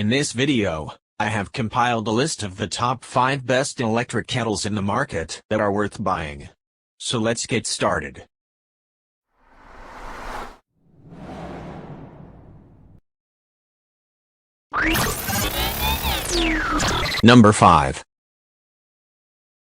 In this video, I have compiled a list of the top 5 best electric kettles in the market that are worth buying. So let's get started. Number 5.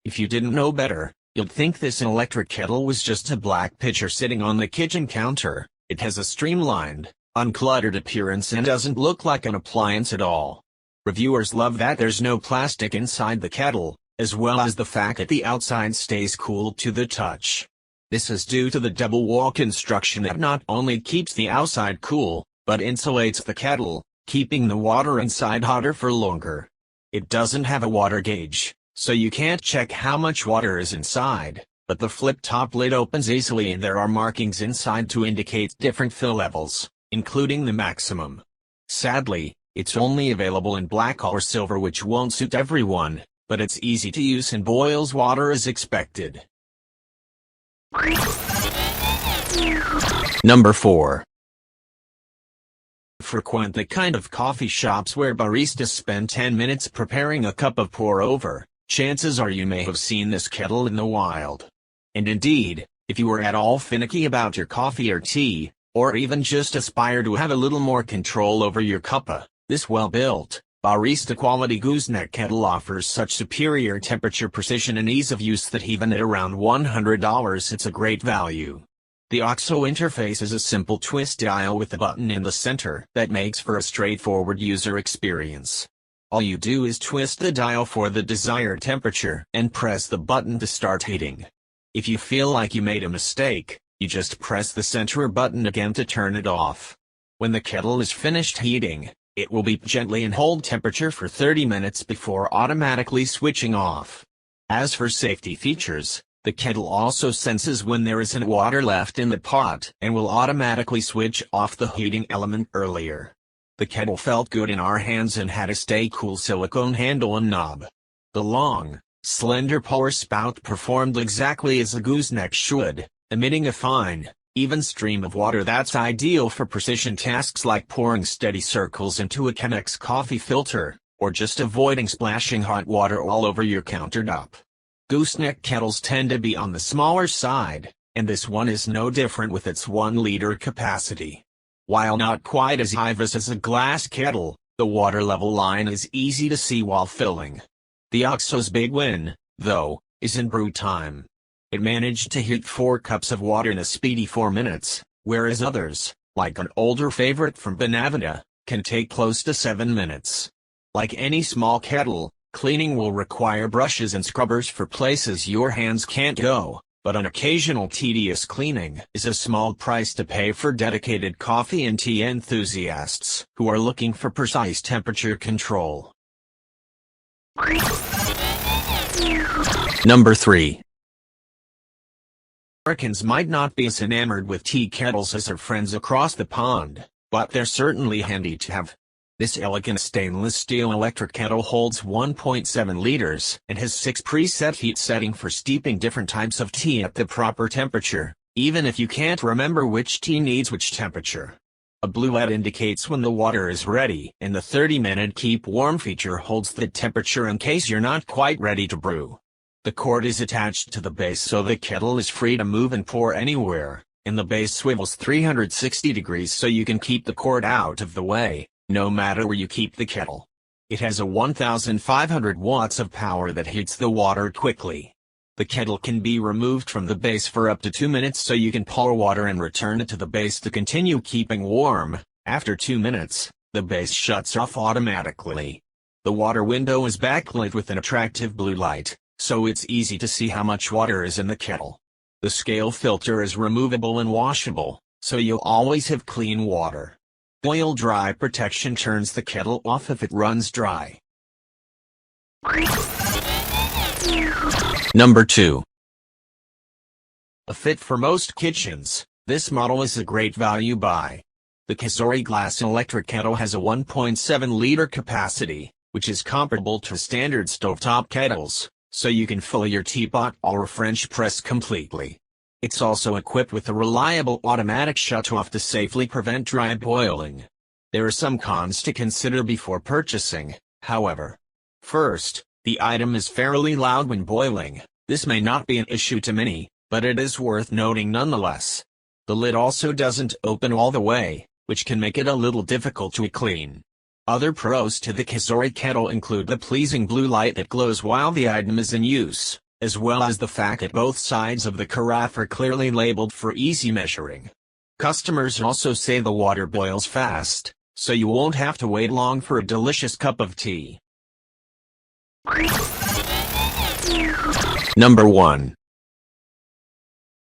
If you didn't know better, you'd think this electric kettle was just a black pitcher sitting on the kitchen counter. It has a streamlined, uncluttered appearance and doesn't look like an appliance at all. Reviewers love that there's no plastic inside the kettle, as well as the fact that the outside stays cool to the touch. This is due to the double wall construction that not only keeps the outside cool, but insulates the kettle, keeping the water inside hotter for longer. It doesn't have a water gauge, so you can't check how much water is inside, but the flip-top lid opens easily and there are markings inside to indicate different fill levels, including the maximum. Sadly, it's only available in black or silver, which won't suit everyone, but it's easy to use and boils water as expected. Number 4. Frequent the kind of coffee shops where baristas spend 10 minutes preparing a cup of pour-over. Chances are you may have seen this kettle in the wild. And indeed, if you are at all finicky about your coffee or tea, or even just aspire to have a little more control over your cuppa, this well-built, barista-quality gooseneck kettle offers such superior temperature precision and ease of use that even at around $100 it's a great value. The OXO interface is a simple twist dial with a button in the center that makes for a straightforward user experience. All you do is twist the dial for the desired temperature and press the button to start heating. If you feel like you made a mistake, you just press the center button again to turn it off. When the kettle is finished heating, it will beep gently and hold temperature for 30 minutes before automatically switching off. As for safety features, the kettle also senses when there isn't water left in the pot and will automatically switch off the heating element earlier. The kettle felt good in our hands and had a stay-cool silicone handle and knob. The long, slender pour spout performed exactly as a gooseneck should, emitting a fine, even stream of water that's ideal for precision tasks like pouring steady circles into a Chemex coffee filter, or just avoiding splashing hot water all over your countertop. Gooseneck kettles tend to be on the smaller side, and this one is no different with its 1-liter capacity. While not quite as obvious as a glass kettle, the water level line is easy to see while filling. The OXO's big win, though, is in brew time. It managed to heat 4 cups of water in a speedy 4 minutes, whereas others, like an older favorite from Benavida, can take close to 7 minutes. Like any small kettle, cleaning will require brushes and scrubbers for places your hands can't go, but an occasional tedious cleaning is a small price to pay for dedicated coffee and tea enthusiasts who are looking for precise temperature control. Number 3. Americans might not be as enamored with tea kettles as their friends across the pond, but they're certainly handy to have. This elegant stainless steel electric kettle holds 1.7 liters and has 6 preset heat settings for steeping different types of tea at the proper temperature, even if you can't remember which tea needs which temperature. A blue LED indicates when the water is ready, and the 30-minute keep warm feature holds the temperature in case you're not quite ready to brew. The cord is attached to the base so the kettle is free to move and pour anywhere, and the base swivels 360 degrees so you can keep the cord out of the way, no matter where you keep the kettle. It has a 1,500 watts of power that heats the water quickly. The kettle can be removed from the base for up to 2 minutes so you can pour water and return it to the base to continue keeping warm. After 2 minutes, the base shuts off automatically. The water window is backlit with an attractive blue light, so it's easy to see how much water is in the kettle. The scale filter is removable and washable, so you'll always have clean water. Oil dry protection turns the kettle off if it runs dry. Number 2. A fit for most kitchens, this model is a great value buy. The Kazori glass electric kettle has a 1.7-liter capacity, which is comparable to standard stovetop kettles, so you can fill your teapot or French press completely. It's also equipped with a reliable automatic shut-off to safely prevent dry boiling. There are some cons to consider before purchasing, however. First, the item is fairly loud when boiling. This may not be an issue to many, but it is worth noting nonetheless. The lid also doesn't open all the way, which can make it a little difficult to clean. Other pros to the Kazori kettle include the pleasing blue light that glows while the item is in use, as well as the fact that both sides of the carafe are clearly labeled for easy measuring. Customers also say the water boils fast, so you won't have to wait long for a delicious cup of tea. Number 1.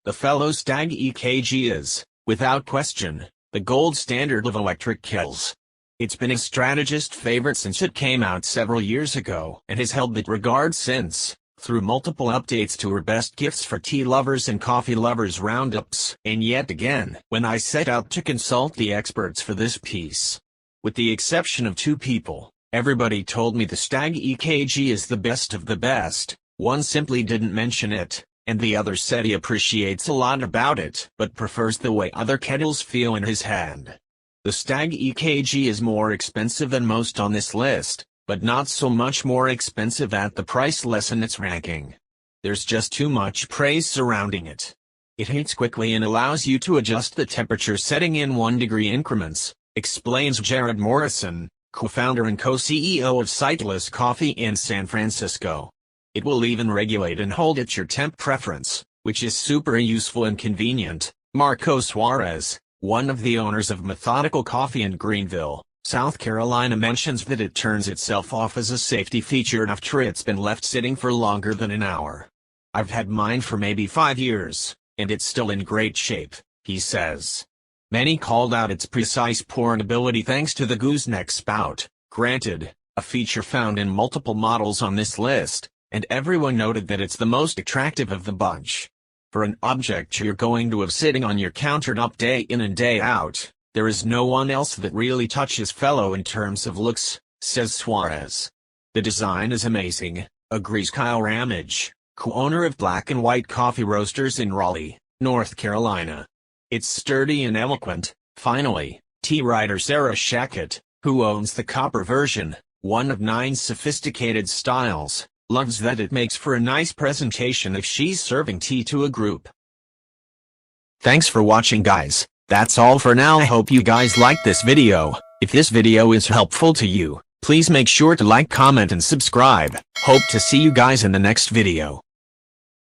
The fellow Stag EKG is, without question, the gold standard of electric kettles. It's been a strategist favorite since it came out several years ago and has held that regard since, through multiple updates to her best gifts for tea lovers and coffee lovers roundups. And yet again, when I set out to consult the experts for this piece, with the exception of 2 people, everybody told me the Stag EKG is the best of the best. One simply didn't mention it, and the other said he appreciates a lot about it, but prefers the way other kettles feel in his hand. The Stag EKG is more expensive than most on this list, but not so much more expensive at the price lessen its ranking. There's just too much praise surrounding it. It heats quickly and allows you to adjust the temperature setting in 1-degree increments, explains Jared Morrison, co-founder and co-CEO of Sightless Coffee in San Francisco. It will even regulate and hold at your temp preference, which is super useful and convenient. Marco Suarez, one of the owners of Methodical Coffee in Greenville, South Carolina, mentions that it turns itself off as a safety feature after it's been left sitting for longer than an hour. I've had mine for maybe 5 years, and it's still in great shape, he says. Many called out its precise pouring ability thanks to the gooseneck spout, granted, a feature found in multiple models on this list, and everyone noted that it's the most attractive of the bunch. For an object you're going to have sitting on your countertop day in and day out, there is no one else that really touches fellow in terms of looks, says Suarez. The design is amazing, agrees Kyle Ramage, co-owner of Black and White Coffee Roasters in Raleigh, North Carolina. It's sturdy and eloquent. Finally, tea writer Sarah Shackett, who owns the copper version, one of 9 sophisticated styles, loves that it makes for a nice presentation if she's serving tea to a group. Thanks for watching, guys. That's all for now. I hope you guys liked this video. If this video is helpful to you, please make sure to like, comment and subscribe. Hope to see you guys in the next video.